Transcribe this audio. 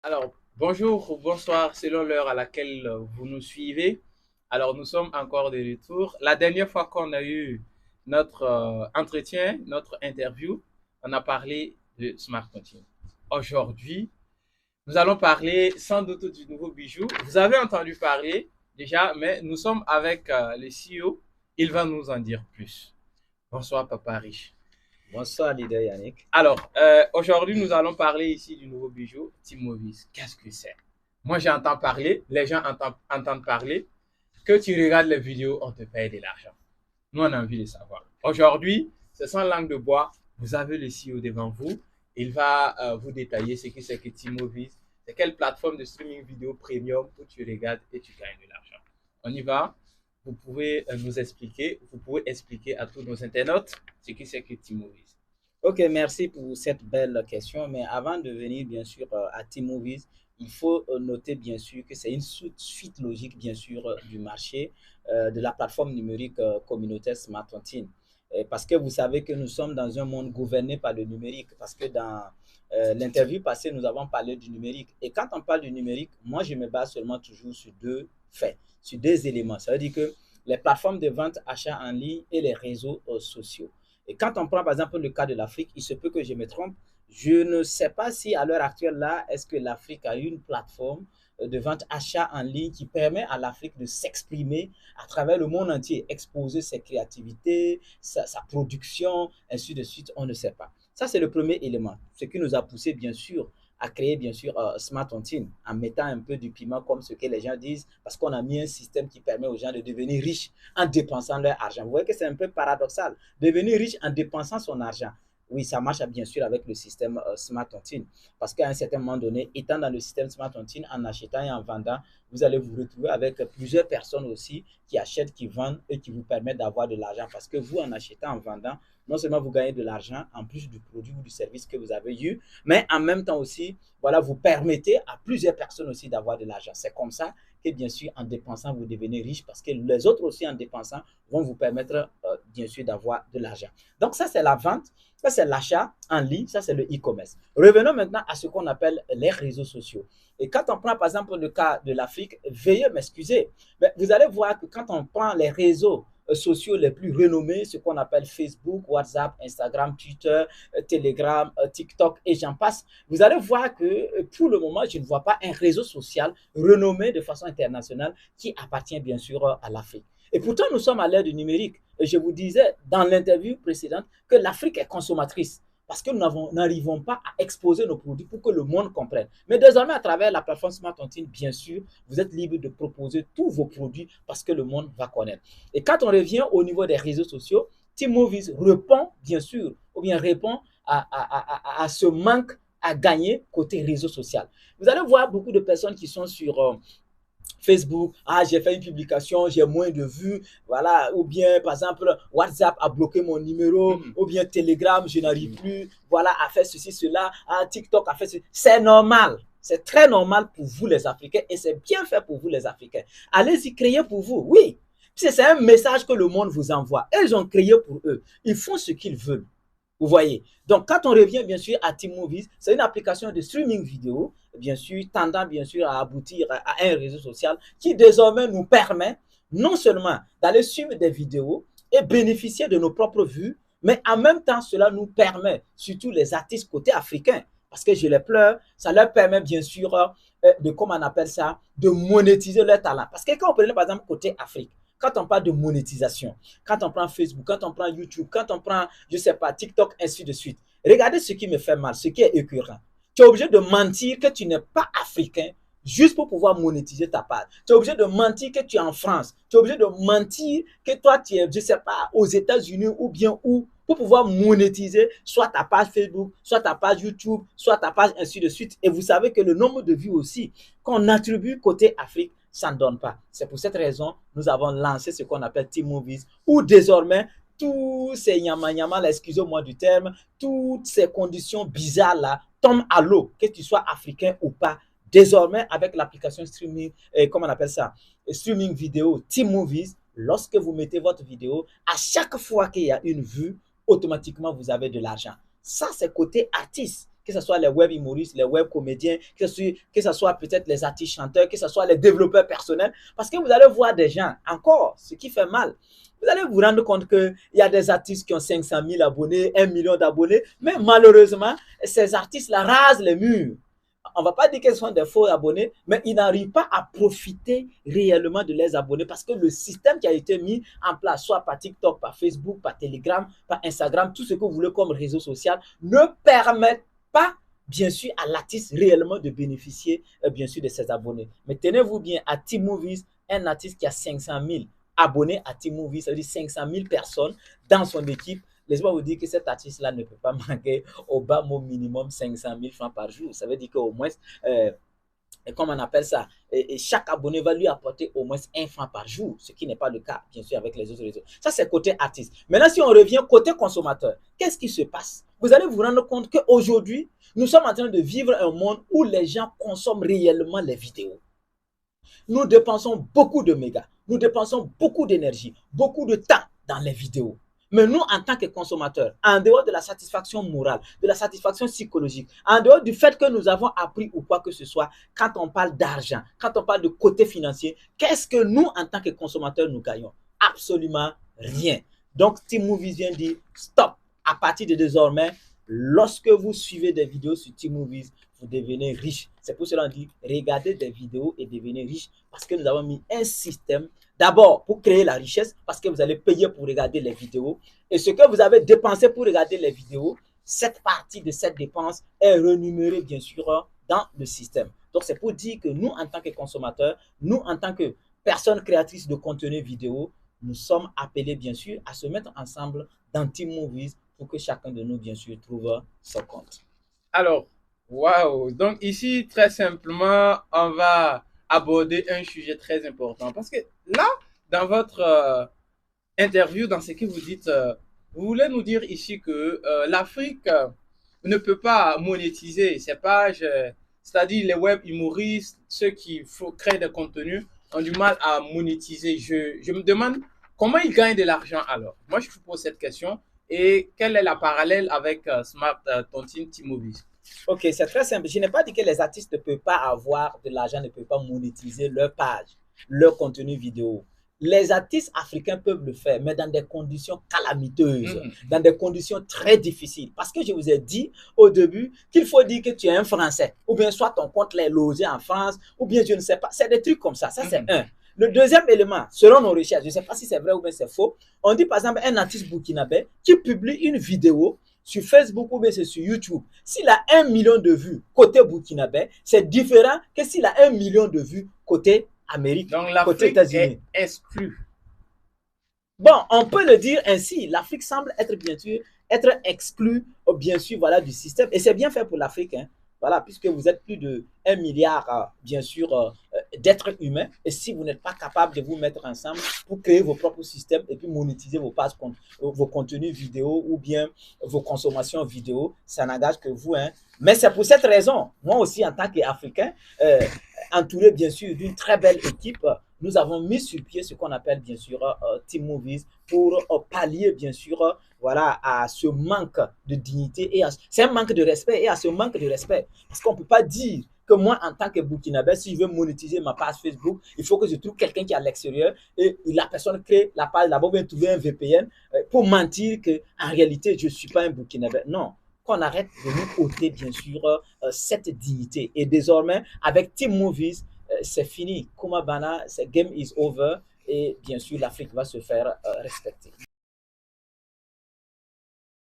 Alors, bonjour ou bonsoir selon l'heure à laquelle vous nous suivez. Alors, nous sommes encore de retour. La dernière fois qu'on a eu notre entretien, notre interview, on a parlé de Smart Continue. Aujourd'hui, nous allons parler sans doute du nouveau bijou. Vous avez entendu parler déjà, mais nous sommes avec le CEO. Il va nous en dire plus. Bonsoir, Papa Riche. Bonsoir, leader Yannick. Alors, aujourd'hui, nous allons parler ici du nouveau bijou, Timovis. Qu'est-ce que c'est? Moi, j'entends parler, les gens entendent parler, que tu regardes les vidéos, on te paye de l'argent. Nous, on a envie de savoir. Aujourd'hui, c'est sans langue de bois. Vous avez le CEO devant vous. Il va vous détailler ce que c'est que Timovis. C'est quelle plateforme de streaming vidéo premium où tu regardes et tu gagnes de l'argent. On y va. Vous pouvez nous expliquer, vous pouvez expliquer à tous nos internautes ce que c'est que Timovis. Ok, merci pour cette belle question. Mais avant de venir, bien sûr, à T-Movies, il faut noter, bien sûr, que c'est une suite logique, bien sûr, du marché de la plateforme numérique communautaire Smartontine. Parce que vous savez que nous sommes dans un monde gouverné par le numérique. Parce que dans l'interview passée, nous avons parlé du numérique. Et quand on parle du numérique, moi, je me base seulement toujours sur deux faits, sur deux éléments. Ça veut dire que les plateformes de vente, achat en ligne et les réseaux sociaux. Et quand on prend par exemple le cas de l'Afrique, il se peut que je me trompe. Je ne sais pas si à l'heure actuelle, là, est-ce que l'Afrique a une plateforme de vente achat en ligne qui permet à l'Afrique de s'exprimer à travers le monde entier, exposer ses créativités, sa production, ainsi de suite, on ne sait pas. Ça, c'est le premier élément, ce qui nous a poussé, bien sûr, à créer, bien sûr, Smart Tontine, en mettant un peu du piment, comme ce que les gens disent, parce qu'on a mis un système qui permet aux gens de devenir riches en dépensant leur argent. Vous voyez que c'est un peu paradoxal. Devenir riche en dépensant son argent. Oui, ça marche bien sûr avec le système Smart Tontine. Parce qu'à un certain moment donné, étant dans le système Smart Tontine, en achetant et en vendant, vous allez vous retrouver avec plusieurs personnes aussi qui achètent, qui vendent et qui vous permettent d'avoir de l'argent. Parce que vous, en achetant, en vendant, non seulement vous gagnez de l'argent, en plus du produit ou du service que vous avez eu, mais en même temps aussi, voilà, vous permettez à plusieurs personnes aussi d'avoir de l'argent. C'est comme ça que, bien sûr, en dépensant, vous devenez riche parce que les autres aussi, en dépensant, vont vous permettre, bien sûr, d'avoir de l'argent. Donc, ça, c'est la vente. Ça, c'est l'achat en ligne. Ça, c'est le e-commerce. Revenons maintenant à ce qu'on appelle les réseaux sociaux. Et quand on prend, par exemple, le cas de l'Afrique, veuillez m'excuser, mais vous allez voir que quand on prend les réseaux sociaux les plus renommés, ce qu'on appelle Facebook, WhatsApp, Instagram, Twitter, Telegram, TikTok et j'en passe, vous allez voir que pour le moment, je ne vois pas un réseau social renommé de façon internationale qui appartient bien sûr à l'Afrique. Et pourtant, nous sommes à l'ère du numérique. Et je vous disais dans l'interview précédente que l'Afrique est consommatrice parce que nous n'arrivons pas à exposer nos produits pour que le monde comprenne. Mais désormais, à travers la plateforme Smart Tontine, bien sûr, vous êtes libre de proposer tous vos produits parce que le monde va connaître. Et quand on revient au niveau des réseaux sociaux, T-Movies répond, bien sûr, ou bien répond à ce manque à gagner côté réseau social. Vous allez voir beaucoup de personnes qui sont sur Facebook, ah, j'ai fait une publication, j'ai moins de vues, voilà, ou bien, par exemple, WhatsApp a bloqué mon numéro, ou bien Telegram, je n'arrive plus, voilà, à faire ceci, cela, ah, TikTok a fait ceci. C'est normal. C'est très normal pour vous, les Africains, et c'est bien fait pour vous, les Africains. Allez-y, créez pour vous, oui. C'est un message que le monde vous envoie. Ils ont créé pour eux. Ils font ce qu'ils veulent. Vous voyez. Donc, quand on revient bien sûr à T-Movies, c'est une application de streaming vidéo, bien sûr, tendant bien sûr à aboutir à un réseau social qui désormais nous permet non seulement d'aller suivre des vidéos et bénéficier de nos propres vues, mais en même temps, cela nous permet, surtout les artistes côté africain, parce que je les pleure, ça leur permet bien sûr de, comment on appelle ça, de monétiser leur talent. Parce que quand on prenait par exemple côté Afrique, quand on parle de monétisation, quand on prend Facebook, quand on prend YouTube, quand on prend, je ne sais pas, TikTok, ainsi de suite, regardez ce qui me fait mal, ce qui est écœurant. Tu es obligé de mentir que tu n'es pas africain juste pour pouvoir monétiser ta part. Tu es obligé de mentir que tu es en France. Tu es obligé de mentir que toi, tu es, je ne sais pas, aux États-Unis ou bien où pour pouvoir monétiser soit ta page Facebook, soit ta page YouTube, soit ta page ainsi de suite. Et vous savez que le nombre de vues aussi qu'on attribue côté Afrique, ça ne donne pas. C'est pour cette raison nous avons lancé ce qu'on appelle T-Movies, où désormais tous ces nyama excusez-moi du terme, toutes ces conditions bizarres là tombent à l'eau, que tu sois africain ou pas. Désormais, avec l'application streaming, comment on appelle ça, streaming vidéo T-Movies, lorsque vous mettez votre vidéo, à chaque fois qu'il y a une vue, automatiquement vous avez de l'argent. Ça, c'est côté artiste. que ce soit les web humoristes, les web comédiens, que ce soit peut-être les artistes chanteurs, que ce soit les développeurs personnels. Parce que vous allez voir des gens, encore, ce qui fait mal, vous allez vous rendre compte qu'il y a des artistes qui ont 500 000 abonnés, 1 million d'abonnés, mais malheureusement, ces artistes-là rasent les murs. On ne va pas dire qu'ils sont des faux abonnés, mais ils n'arrivent pas à profiter réellement de leurs abonnés parce que le système qui a été mis en place, soit par TikTok, par Facebook, par Telegram, par Instagram, tout ce que vous voulez comme réseau social, ne permet pas, bien sûr, à l'artiste réellement de bénéficier, bien sûr, de ses abonnés. Mais tenez-vous bien, à T-Movies, un artiste qui a 500 000 abonnés à T-Movies, ça veut dire 500 000 personnes dans son équipe, laissez-moi vous dire que cet artiste-là ne peut pas manquer au bas mot minimum 500 000 francs par jour. Ça veut dire qu'au moins, comment on appelle ça, et chaque abonné va lui apporter au moins 1 franc par jour, ce qui n'est pas le cas, bien sûr, avec les autres réseaux. Ça, c'est côté artiste. Maintenant, si on revient côté consommateur, qu'est-ce qui se passe? Vous allez vous rendre compte qu'aujourd'hui, nous sommes en train de vivre un monde où les gens consomment réellement les vidéos. Nous dépensons beaucoup de mégas, nous dépensons beaucoup d'énergie, beaucoup de temps dans les vidéos. Mais nous, en tant que consommateurs, en dehors de la satisfaction morale, de la satisfaction psychologique, en dehors du fait que nous avons appris ou quoi que ce soit, quand on parle d'argent, quand on parle de côté financier, qu'est-ce que nous, en tant que consommateurs, nous gagnons? Absolument rien. Donc, T-Movies vient dire stop. À partir de désormais, lorsque vous suivez des vidéos sur T-Movies, vous devenez riche. C'est pour cela qu'on dit regardez des vidéos et devenez riche parce que nous avons mis un système d'abord pour créer la richesse parce que vous allez payer pour regarder les vidéos et ce que vous avez dépensé pour regarder les vidéos, cette partie de cette dépense est rémunérée bien sûr dans le système. Donc c'est pour dire que nous en tant que consommateurs, nous en tant que personnes créatrices de contenu vidéo, nous sommes appelés bien sûr à se mettre ensemble dans T-Movies pour que chacun de nous bien sûr trouve son compte. Alors, waouh! Donc ici, très simplement, on va aborder un sujet très important. Parce que là, dans votre interview, dans ce que vous dites, vous voulez nous dire ici que l'Afrique ne peut pas monétiser ses pages, c'est-à-dire les web humoristes, ceux qui créent des contenus, ont du mal à monétiser. Je me demande comment ils gagnent de l'argent alors. Moi, je vous pose cette question. Et quelle est la parallèle avec Smart Tontine T-Movies? Ok, c'est très simple. Je n'ai pas dit que les artistes ne peuvent pas avoir de l'argent, ne peuvent pas monétiser leur page, leur contenu vidéo. Les artistes africains peuvent le faire, mais dans des conditions calamiteuses, dans des conditions très difficiles. Parce que je vous ai dit au début qu'il faut dire que tu es un Français, ou bien soit ton compte est logé en France, ou bien je ne sais pas. C'est des trucs comme ça. Ça, c'est un. Le deuxième élément, selon nos recherches, je ne sais pas si c'est vrai ou bien c'est faux, on dit par exemple un artiste burkinabé qui publie une vidéo sur Facebook ou bien c'est sur YouTube. S'il a 1 million de vues côté burkinabé, c'est différent que s'il a 1 million de vues côté Amérique, donc côté États-Unis. Est exclue. Bon, on peut le dire ainsi. L'Afrique semble être bien sûr être exclue, bien sûr, voilà, du système. Et c'est bien fait pour l'Afrique, hein. Voilà, puisque vous êtes plus de 1 milliard, bien sûr, d'êtres humains. Et si vous n'êtes pas capable de vous mettre ensemble pour créer vos propres systèmes et puis monétiser vos contenus vidéo ou bien vos consommations vidéo, ça n'engage que vous, hein. Mais c'est pour cette raison, moi aussi en tant qu'Africain, entouré bien sûr d'une très belle équipe, nous avons mis sur pied ce qu'on appelle bien sûr T-Movies pour pallier bien sûr voilà, à ce manque de dignité et c'est un manque de respect et à ce manque de respect parce qu'on ne peut pas dire que moi en tant que Burkinabé, si je veux monétiser ma page Facebook, il faut que je trouve quelqu'un qui est à l'extérieur et la personne crée la page là-bas, bien trouver un VPN pour mentir qu'en réalité je ne suis pas un Burkinabé. Non. Qu'on arrête de nous ôter bien sûr cette dignité et désormais avec T-Movies c'est fini. Kumabana, c'est game is over et bien sûr l'Afrique va se faire respecter.